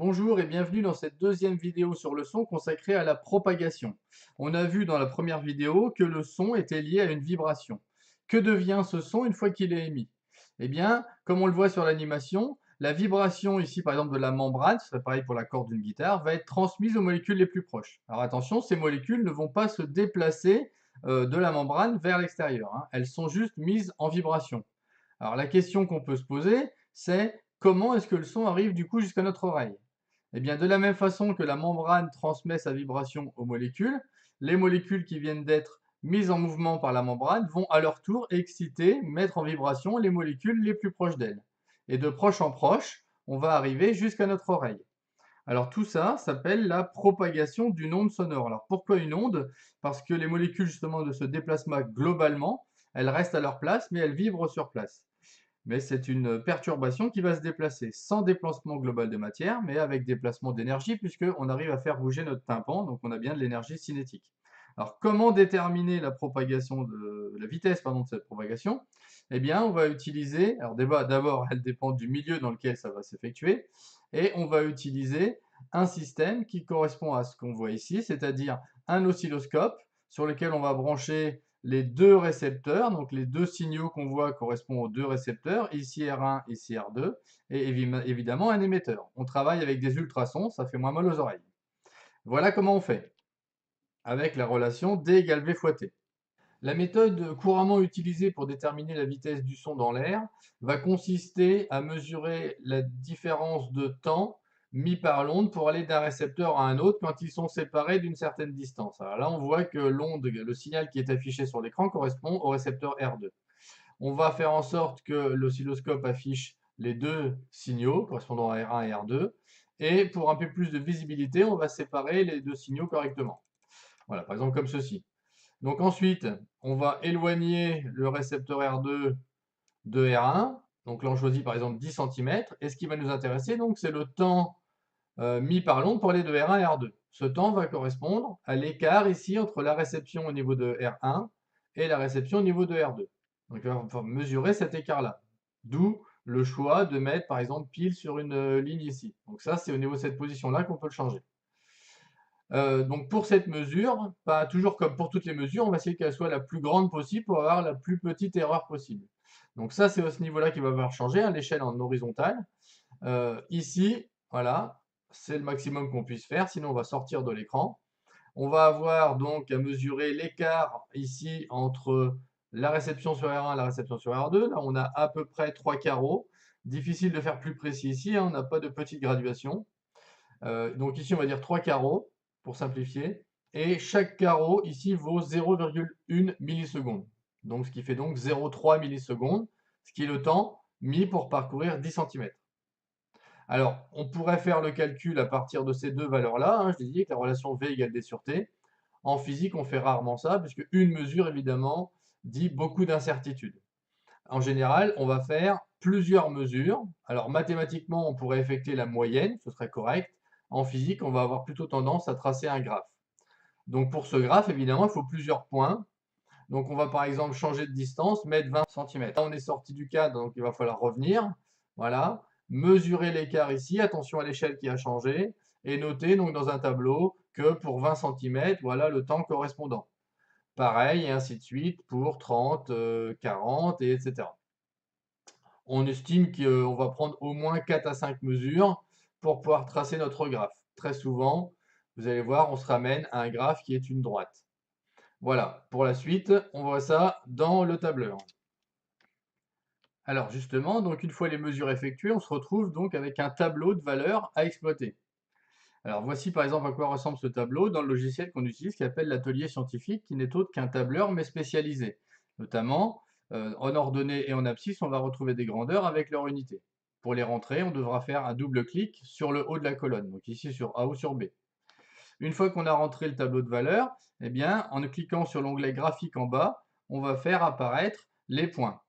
Bonjour et bienvenue dans cette deuxième vidéo sur le son consacrée à la propagation. On a vu dans la première vidéo que le son était lié à une vibration. Que devient ce son une fois qu'il est émis? Eh bien, comme on le voit sur l'animation, la vibration ici par exemple de la membrane, ce serait pareil pour la corde d'une guitare, va être transmise aux molécules les plus proches. Alors attention, ces molécules ne vont pas se déplacer de la membrane vers l'extérieur, hein. Elles sont juste mises en vibration. Alors la question qu'on peut se poser, c'est comment est-ce que le son arrive du coup jusqu'à notre oreille? Eh bien, de la même façon que la membrane transmet sa vibration aux molécules, les molécules qui viennent d'être mises en mouvement par la membrane vont à leur tour exciter, mettre en vibration les molécules les plus proches d'elles. Et de proche en proche, on va arriver jusqu'à notre oreille. Alors tout ça s'appelle la propagation d'une onde sonore. Alors pourquoi une onde? Parce que les molécules justement de ce déplacement globalement, elles restent à leur place, mais elles vibrent sur place. Mais c'est une perturbation qui va se déplacer sans déplacement global de matière, mais avec déplacement d'énergie, puisqu'on arrive à faire bouger notre tympan, donc on a bien de l'énergie cinétique. Alors, comment déterminer la vitesse pardon, de cette propagation? Eh bien, on va utiliser, alors d'abord, elle dépend du milieu dans lequel ça va s'effectuer, et on va utiliser un système qui correspond à ce qu'on voit ici, c'est-à-dire un oscilloscope sur lequel on va brancher les deux récepteurs, donc les deux signaux qu'on voit correspondent aux deux récepteurs, ici R1, ici R2, et évidemment un émetteur. On travaille avec des ultrasons, ça fait moins mal aux oreilles. Voilà comment on fait, avec la relation D égale V fois T. La méthode couramment utilisée pour déterminer la vitesse du son dans l'air va consister à mesurer la différence de temps mis par l'onde pour aller d'un récepteur à un autre quand ils sont séparés d'une certaine distance. Alors là, on voit que le signal qui est affiché sur l'écran correspond au récepteur R2. On va faire en sorte que l'oscilloscope affiche les deux signaux correspondant à R1 et R2. Et pour un peu plus de visibilité, on va séparer les deux signaux correctement. Voilà, par exemple comme ceci. Donc ensuite, on va éloigner le récepteur R2 de R1. Donc là, on choisit par exemple 10 cm. Et ce qui va nous intéresser, donc, c'est le temps mis par l'onde pour aller de R1 à R2. Ce temps va correspondre à l'écart ici entre la réception au niveau de R1 et la réception au niveau de R2. Donc, il va falloir mesurer cet écart-là. D'où le choix de mettre, par exemple, pile sur une ligne ici. Donc ça, c'est au niveau de cette position-là qu'on peut le changer. Donc pour cette mesure, pas toujours comme pour toutes les mesures, on va essayer qu'elle soit la plus grande possible pour avoir la plus petite erreur possible. Donc ça, c'est à ce niveau-là qu'il va falloir changer, hein, l'échelle en horizontale. Ici, voilà, c'est le maximum qu'on puisse faire, sinon on va sortir de l'écran. On va avoir donc à mesurer l'écart ici entre la réception sur R1 et la réception sur R2. Là, on a à peu près 3 carreaux. Difficile de faire plus précis ici, hein, on n'a pas de petite graduation. Donc ici, on va dire 3 carreaux, pour simplifier. Et chaque carreau, ici, vaut 0,1 milliseconde. Donc, ce qui fait donc 0,3 millisecondes, ce qui est le temps mis pour parcourir 10 cm. Alors, on pourrait faire le calcul à partir de ces deux valeurs-là, hein, je l'ai dit, avec la relation V égale D sur T. En physique, on fait rarement ça, puisque une mesure, évidemment, dit beaucoup d'incertitudes. En général, on va faire plusieurs mesures. Alors, mathématiquement, on pourrait effectuer la moyenne, ce serait correct. En physique, on va avoir plutôt tendance à tracer un graphe. Donc, pour ce graphe, évidemment, il faut plusieurs points. Donc, on va par exemple changer de distance, mettre 20 cm. Là, on est sorti du cadre, donc il va falloir revenir. Voilà. Mesurer l'écart ici, attention à l'échelle qui a changé, et noter donc dans un tableau que pour 20 cm, voilà le temps correspondant. Pareil, et ainsi de suite pour 30, 40, et etc. On estime qu'on va prendre au moins 4 à 5 mesures pour pouvoir tracer notre graphe. Très souvent, vous allez voir, on se ramène à un graphe qui est une droite. Voilà, pour la suite, on voit ça dans le tableur. Alors justement, donc une fois les mesures effectuées, on se retrouve donc avec un tableau de valeurs à exploiter. Alors voici par exemple à quoi ressemble ce tableau dans le logiciel qu'on utilise qui s'appelle l'atelier scientifique, qui n'est autre qu'un tableur mais spécialisé. Notamment, en ordonnée et en abscisse, on va retrouver des grandeurs avec leur unité. Pour les rentrer, on devra faire un double clic sur le haut de la colonne, donc ici sur A ou sur B. Une fois qu'on a rentré le tableau de valeurs, eh bien, en cliquant sur l'onglet graphique en bas, on va faire apparaître les points.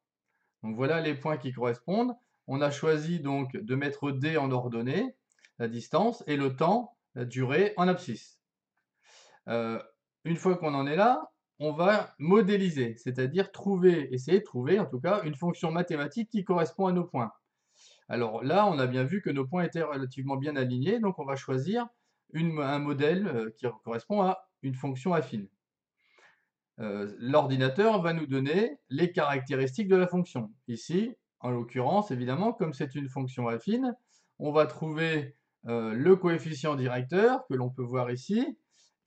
Donc voilà les points qui correspondent. On a choisi donc de mettre D en ordonnée, la distance, et le temps, la durée, en abscisse. Une fois qu'on en est là, on va modéliser, c'est-à-dire essayer de trouver en tout cas une fonction mathématique qui correspond à nos points. Alors là, on a bien vu que nos points étaient relativement bien alignés, donc on va choisir un modèle qui correspond à une fonction affine. L'ordinateur va nous donner les caractéristiques de la fonction. Ici, en l'occurrence, évidemment, comme c'est une fonction affine, on va trouver le coefficient directeur, que l'on peut voir ici,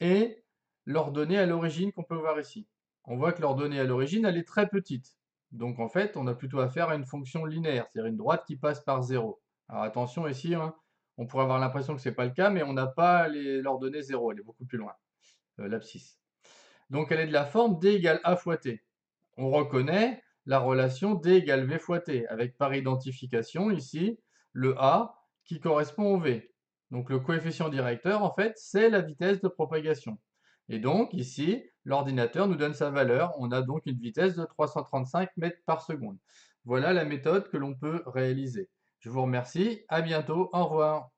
et l'ordonnée à l'origine qu'on peut voir ici. On voit que l'ordonnée à l'origine, elle est très petite. Donc en fait, on a plutôt affaire à une fonction linéaire, c'est-à-dire une droite qui passe par 0. Alors attention ici, hein, on pourrait avoir l'impression que ce n'est pas le cas, mais on n'a pas l'ordonnée 0, elle est beaucoup plus loin, l'abscisse. Donc elle est de la forme d égale a fois t. On reconnaît la relation d égale v fois t, avec par identification ici le a qui correspond au v. Donc le coefficient directeur, en fait, c'est la vitesse de propagation. Et donc ici, l'ordinateur nous donne sa valeur. On a donc une vitesse de 335 mètres par seconde. Voilà la méthode que l'on peut réaliser. Je vous remercie, à bientôt, au revoir.